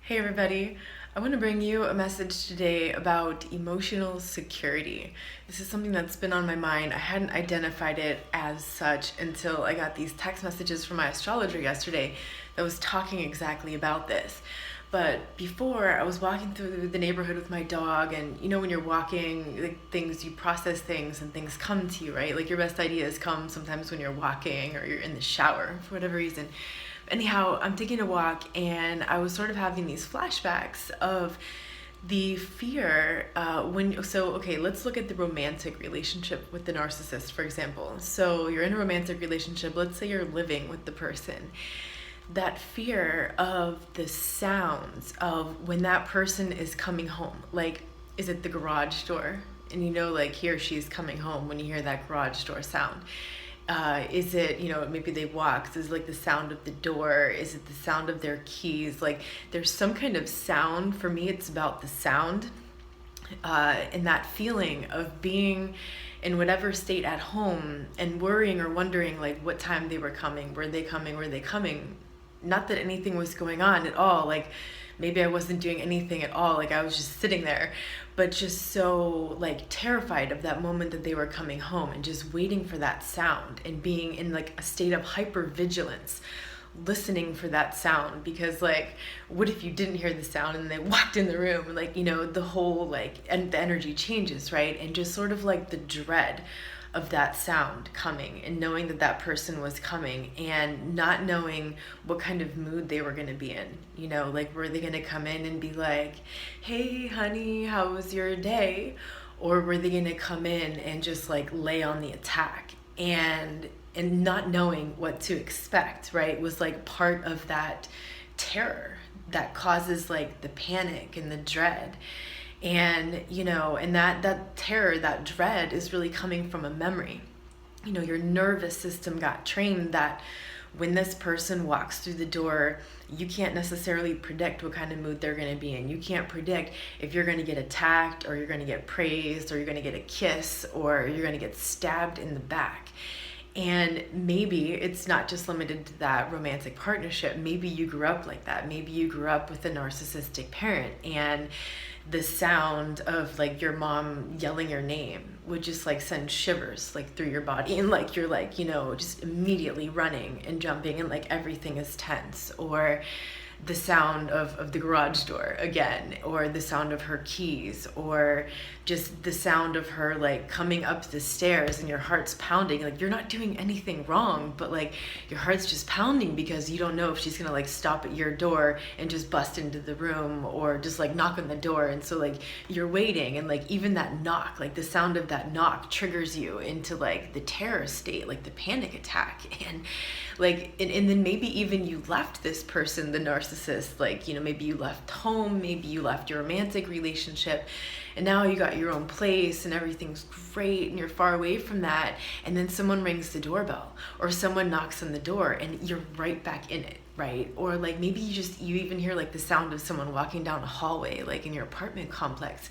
Hey everybody, I want to bring you a message today about emotional security. This is something that's been on my mind. I hadn't identified it as such until I got these text messages from my astrologer yesterday that was talking exactly about this. But before, I was walking through the neighborhood with my dog, and you know, when you're walking, like, things, you process things and things come to you, right? Like your best ideas come sometimes when you're walking or you're in the shower for whatever reason. Anyhow, I'm taking a walk and I was sort of having these flashbacks of the fear okay, let's look at the romantic relationship with the narcissist, for example. So you're in a romantic relationship, let's say you're living with the person. That fear of the sounds of when that person is coming home, like, is it the garage door? And you know, like, he or she's coming home when you hear that garage door sound. Is it, maybe they walk, is it like the sound of the door? Is it the sound of their keys? Like, there's some kind of sound. For me, it's about the sound, and that feeling of being in whatever state at home and worrying or wondering, like, what time they were coming, were they coming? Not that anything was going on at all, like maybe I wasn't doing anything at all, like I was just sitting there, but just so, like, terrified of that moment that they were coming home and just waiting for that sound and being in, like, a state of hyper-vigilance, listening for that sound. Because, like, what if you didn't hear the sound and they walked in the room, like, the whole, like, and the energy changes, right? And just sort of like the dread of that sound coming and knowing that that person was coming and not knowing what kind of mood they were going to be in. Like, were they going to come in and be like, hey honey, how was your day? Or were they going to come in and just, like, lay on the attack? And not knowing what to expect, right, was, like, part of that terror that causes, like, the panic and the dread. And and that terror, that dread, is really coming from a memory. Your nervous system got trained that when this person walks through the door, you can't necessarily predict what kind of mood they're going to be in. You can't predict if you're going to get attacked, or you're going to get praised, or you're going to get a kiss, or you're going to get stabbed in the back. And maybe it's not just limited to that romantic partnership. Maybe you grew up like that. Maybe you grew up with a narcissistic parent, and the sound of, like, your mom yelling your name would just, like, send shivers, like, through your body, and, like, you're, like, just immediately running and jumping, and, like, everything is tense. Or the sound of the garage door again, or the sound of her keys, or just the sound of her, like, coming up the stairs and your heart's pounding. Like, you're not doing anything wrong, but, like, your heart's just pounding because you don't know if she's gonna, like, stop at your door and just bust into the room, or just, like, knock on the door. And so, like, you're waiting, and, like, even that knock, like, the sound of that knock triggers you into, like, the terror state, like the panic attack. And, like, and then maybe even you left this person, the narcissist, like, maybe you left home, maybe you left your romantic relationship, and now you got your own place and everything's great and you're far away from that, and then someone rings the doorbell or someone knocks on the door and you're right back in it, right? Or, like, maybe you even hear, like, the sound of someone walking down a hallway, like, in your apartment complex,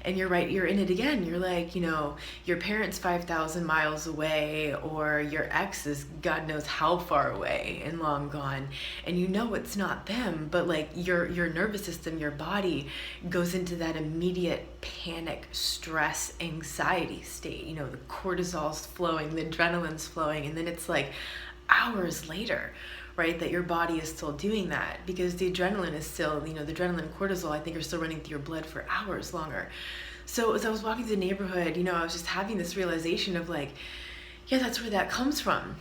and you're in it again. You're like, your parents 5,000 miles away, or your ex is God knows how far away and long gone, and it's not them, but, like, your nervous system, your body goes into that immediate panic, stress, anxiety state. The cortisol's flowing, the adrenaline's flowing, and then it's like hours later, right, that your body is still doing that, because the adrenaline is still, the adrenaline and cortisol, I think, are still running through your blood for hours longer. So as I was walking through the neighborhood, I was just having this realization of, like, yeah, that's where that comes from.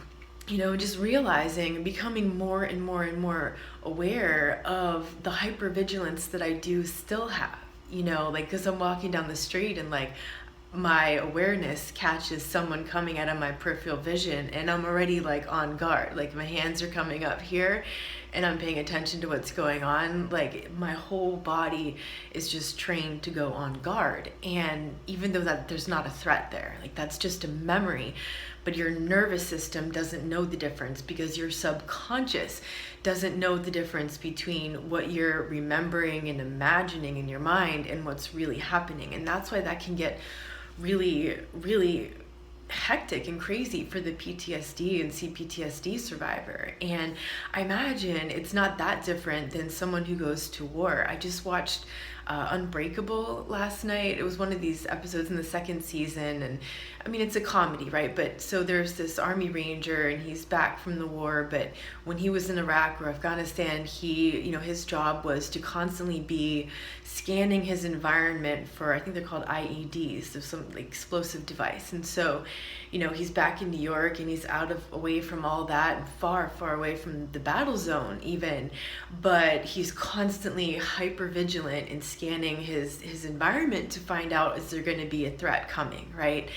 Just realizing and becoming more and more and more aware of the hypervigilance that I do still have, like, because I'm walking down the street and, like, my awareness catches someone coming out of my peripheral vision, and I'm already, like, on guard. Like, my hands are coming up here and I'm paying attention to what's going on. Like, my whole body is just trained to go on guard. And even though that there's not a threat there, like, that's just a memory, but your nervous system doesn't know the difference, because your subconscious doesn't know the difference between what you're remembering and imagining in your mind and what's really happening. And that's why that can get really, really hectic and crazy for the PTSD and CPTSD survivor. And I imagine it's not that different than someone who goes to war. I just watched Unbreakable last night. It was one of these episodes in the second season, and I mean, it's a comedy, right? But so there's this army ranger, and he's back from the war, but when he was in Iraq or Afghanistan, his job was to constantly be scanning his environment for, I think they're called IEDs, so some like explosive device. And so, he's back in New York, and he's away from all that, and far, far away from the battle zone even, but he's constantly hyper-vigilant in scanning his environment to find out, is there going to be a threat coming, right?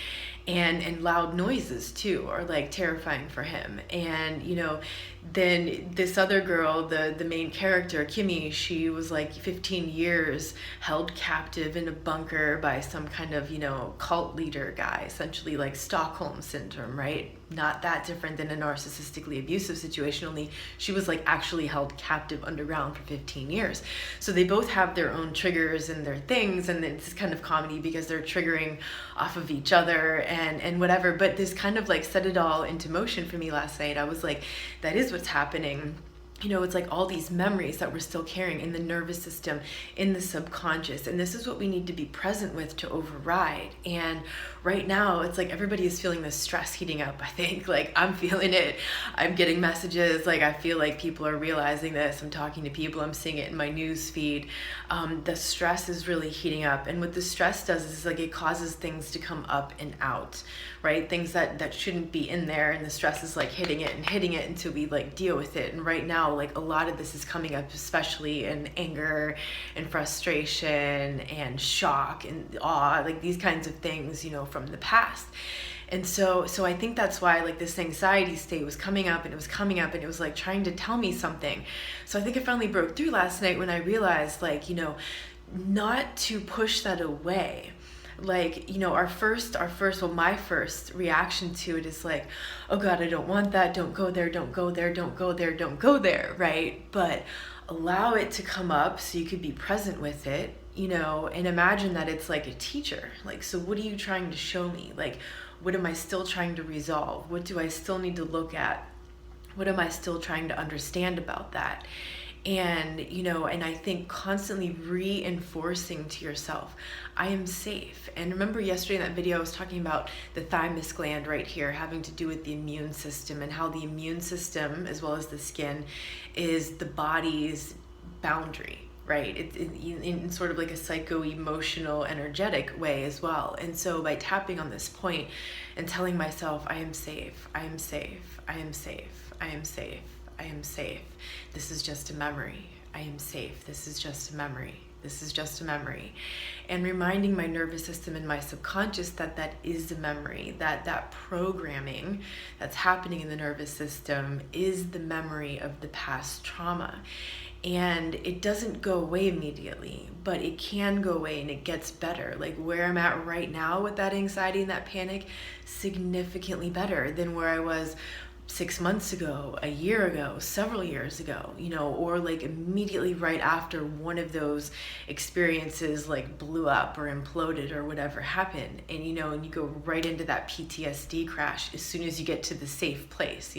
And loud noises too are like terrifying for him. And then this other girl, the main character, Kimmy, she was like 15 years held captive in a bunker by some kind of cult leader guy, essentially like Stockholm syndrome, right? Not that different than a narcissistically abusive situation, only she was like actually held captive underground for 15 years. So they both have their own triggers and their things, and it's kind of comedy because they're triggering off of each other and whatever. But this kind of like set it all into motion for me last night. I was like, that is what's happening. It's like all these memories that we're still carrying in the nervous system, in the subconscious, and this is what we need to be present with to override. And right now, it's like everybody is feeling this stress heating up. I think like I'm feeling it. I'm getting messages. Like I feel like people are realizing this. I'm talking to people. I'm seeing it in my news feed. The stress is really heating up, and what the stress does is like it causes things to come up and out, right? Things that shouldn't be in there, and the stress is like hitting it until we like deal with it. And right now, like a lot of this is coming up, especially in anger and frustration and shock and awe, like these kinds of things, from the past. And so I think that's why like this anxiety state was coming up, and it was like trying to tell me something. So I think I finally broke through last night when I realized like, not to push that away. Like, my first reaction to it is like, oh God, I don't want that. Don't go there. Don't go there. Don't go there. Don't go there. Right. But allow it to come up so you could be present with it, and imagine that it's like a teacher. Like, so what are you trying to show me? Like, what am I still trying to resolve? What do I still need to look at? What am I still trying to understand about that? And, and I think constantly reinforcing to yourself, I am safe. And remember yesterday in that video, I was talking about the thymus gland right here having to do with the immune system, and how the immune system, as well as the skin, is the body's boundary, right? It's in sort of like a psycho-emotional, energetic way as well. And so by tapping on this point and telling myself, I am safe, I am safe, I am safe, I am safe, I am safe. This is just a memory. I am safe. This is just a memory. This is just a memory. And reminding my nervous system and my subconscious that is a memory, that programming that's happening in the nervous system is the memory of the past trauma. And it doesn't go away immediately, but it can go away, and it gets better. Like where I'm at right now with that anxiety and that panic, significantly better than where I was 6 months ago, a year ago, several years ago, or like immediately right after one of those experiences like blew up or imploded or whatever happened. And, and you go right into that PTSD crash as soon as you get to the safe place,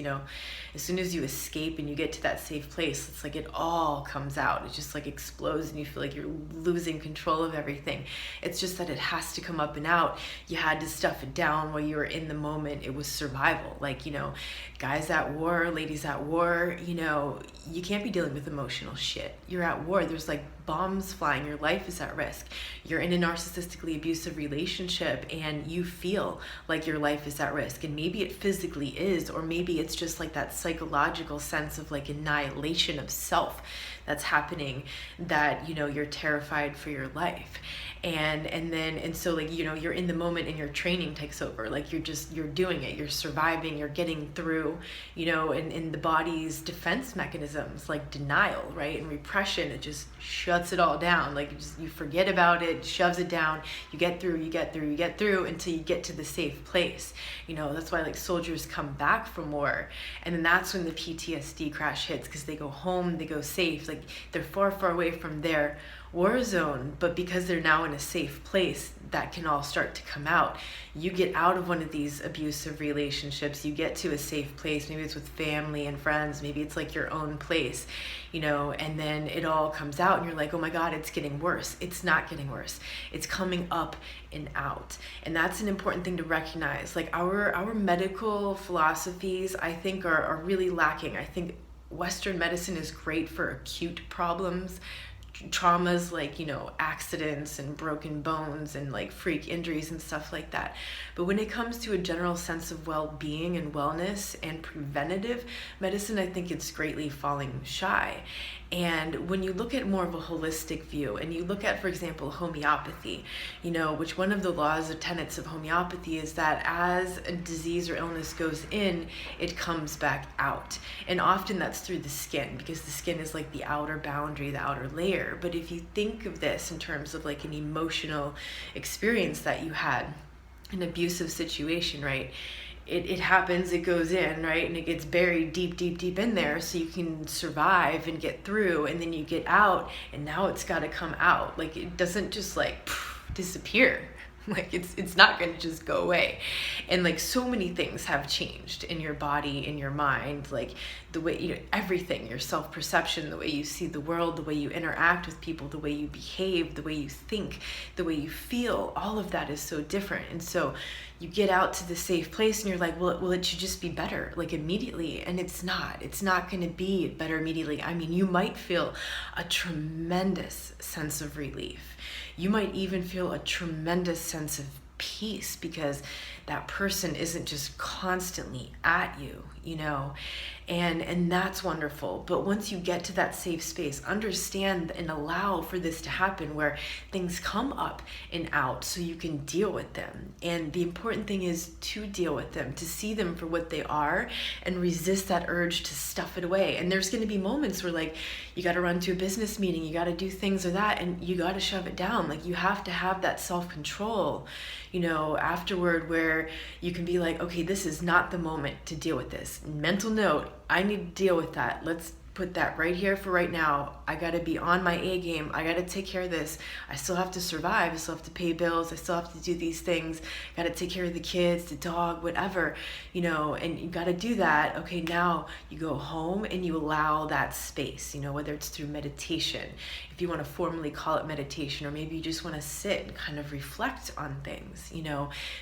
as soon as you escape and you get to that safe place, it's like it all comes out. It just like explodes, and you feel like you're losing control of everything. It's just that it has to come up and out. You had to stuff it down while you were in the moment. It was survival. Like, guys at war, ladies at war, you can't be dealing with emotional shit. You're at war. There's like bombs flying. Your life is at risk. You're in a narcissistically abusive relationship, and you feel like your life is at risk. And maybe it physically is, or maybe it's just like that psychological sense of like annihilation of self that's happening, that you're terrified for your life. And so like you're in the moment, and your training takes over. Like you're doing it, you're surviving, you're getting through, and the body's defense mechanisms like denial, right, and repression, it just shuts it all down. Like you forget about it, shoves it down, you get through until you get to the safe place. That's why like soldiers come back from war, and then that's when the PTSD crash hits, because they go home, they go safe, like they're far, far away from their war zone, but because they're now in a safe place, that can all start to come out. You get out of one of these abusive relationships, you get to a safe place, maybe it's with family and friends, maybe it's like your own place, and then it all comes out and you're like, oh my God, it's getting worse. It's not getting worse. It's coming up and out. And that's an important thing to recognize. Like our medical philosophies, I think, are really lacking. I think Western medicine is great for acute problems, traumas like accidents and broken bones and like freak injuries and stuff like that. But when it comes to a general sense of well-being and wellness and preventative medicine, I think it's greatly falling shy. And when you look at more of a holistic view and you look at, for example, homeopathy, which one of the laws or tenets of homeopathy is that as a disease or illness goes in, it comes back out. And often that's through the skin, because the skin is like the outer boundary, the outer layer. But if you think of this in terms of like an emotional experience that you had, an abusive situation, right? It happens, it goes in, right? And it gets buried deep, deep, deep in there so you can survive and get through. And then you get out and now it's got to come out. Like it doesn't just like disappear. Like it's not going to just go away. And like so many things have changed in your body, in your mind, like the way, everything, your self-perception, the way you see the world, the way you interact with people, the way you behave, the way you think, the way you feel, all of that is so different. And so you get out to the safe place and you're like, well, it should just be better, like immediately. And it's not going to be better immediately. I mean, you might feel a tremendous sense of relief. You might even feel a tremendous sense of peace because that person isn't just constantly at you, and that's wonderful. But once you get to that safe space, understand and allow for this to happen where things come up and out so you can deal with them. And the important thing is to deal with them, to see them for what they are and resist that urge to stuff it away. And there's going to be moments where like you got to run to a business meeting, you got to do things or that, and you got to shove it down. Like you have to have that self-control, afterward, where you can be like, okay, this is not the moment to deal with this. Mental note, I need to deal with that. Let's put that right here for right now. I got to be on my A game. I got to take care of this. I still have to survive. I still have to pay bills. I still have to do these things. Got to take care of the kids, the dog, whatever, and you got to do that. Okay, now you go home and you allow that space, whether it's through meditation, if you want to formally call it meditation, or maybe you just want to sit and kind of reflect on things,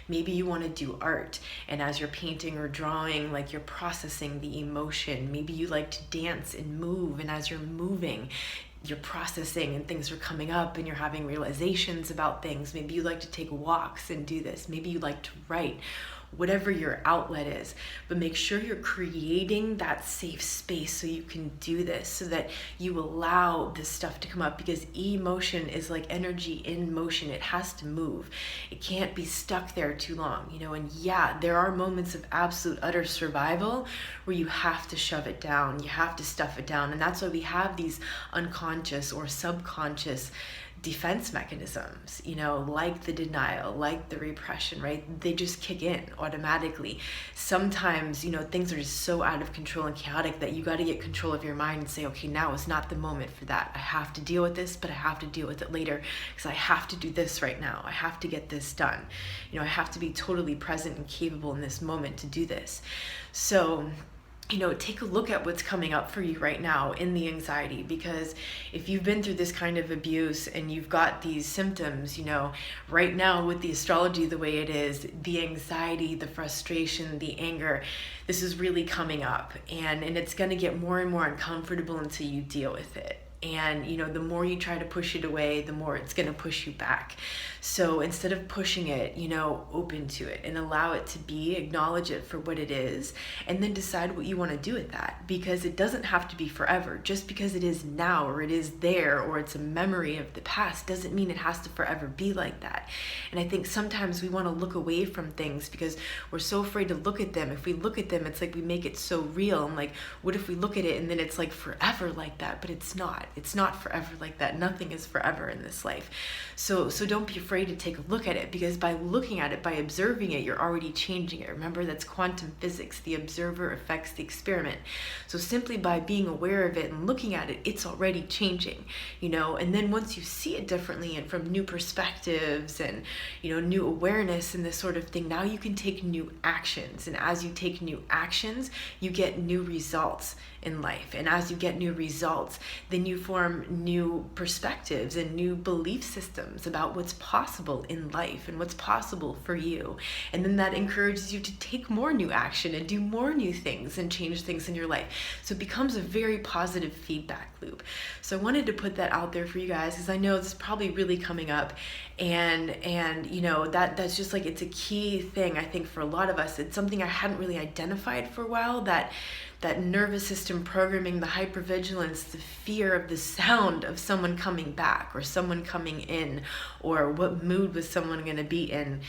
maybe you want to do art, and as you're painting or drawing, like you're processing the emotion. Maybe you like to dance and move, and as you're moving, you're processing and things are coming up and you're having realizations about things. Maybe you like to take walks and do this. Maybe you like to write. Whatever your outlet is, but make sure you're creating that safe space so you can do this, so that you allow this stuff to come up, because emotion is like energy in motion. It has to move. It can't be stuck there too long, and yeah, there are moments of absolute utter survival where you have to shove it down, you have to stuff it down, and that's why we have these unconscious or subconscious defense mechanisms, like the denial, like the repression, right? They just kick in automatically. Sometimes, things are just so out of control and chaotic that you got to get control of your mind and say, okay, now is not the moment for that. I have to deal with this, but I have to deal with it later because I have to do this right now. I have to get this done. I have to be totally present and capable in this moment to do this. So, take a look at what's coming up for you right now in the anxiety, because if you've been through this kind of abuse and you've got these symptoms, right now with the astrology the way it is, the anxiety, the frustration, the anger, this is really coming up, and it's going to get more and more uncomfortable until you deal with it. And, the more you try to push it away, the more it's going to push you back. So instead of pushing it, open to it and allow it to be, acknowledge it for what it is, and then decide what you want to do with that. Because it doesn't have to be forever. Just because it is now, or it is there, or it's a memory of the past, doesn't mean it has to forever be like that. And I think sometimes we want to look away from things because we're so afraid to look at them. If we look at them, it's like we make it so real. And like, what if we look at it and then it's like forever like that? But it's not. It's not forever like that. Nothing is forever in this life. So don't be afraid to take a look at it, because by looking at it, by observing it, you're already changing it. Remember, that's quantum physics. The observer affects the experiment. So simply by being aware of it and looking at it, it's already changing, and then once you see it differently and from new perspectives and, new awareness and this sort of thing, now you can take new actions. And as you take new actions, you get new results in life. And as you get new results, then you form new perspectives and new belief systems about what's possible in life and what's possible for you. And then that encourages you to take more new action and do more new things and change things in your life. So it becomes a very positive feedback loop. So I wanted to put that out there for you guys, because I know this is probably really coming up, and that's just like, it's a key thing, I think, for a lot of us. It's something I hadn't really identified for a while, that nervous system programming, the hypervigilance, the fear of the sound of someone coming back or someone coming in, or what mood was someone going to be in,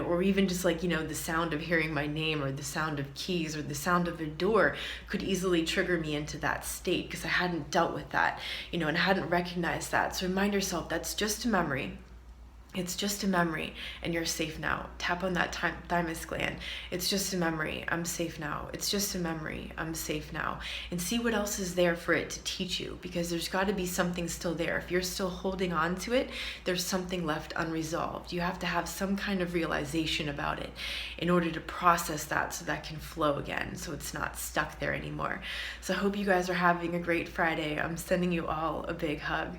or even just like, the sound of hearing my name, or the sound of keys, or the sound of a door could easily trigger me into that state, because I hadn't dealt with that, and hadn't recognized that. So remind yourself, that's just a memory. It's just a memory, and you're safe now. Tap on that thymus gland. It's just a memory. I'm safe now. It's just a memory. I'm safe now. And see what else is there for it to teach you, because there's got to be something still there. If you're still holding on to it, there's something left unresolved. You have to have some kind of realization about it in order to process that, so that can flow again, so it's not stuck there anymore. So I hope you guys are having a great Friday. I'm sending you all a big hug.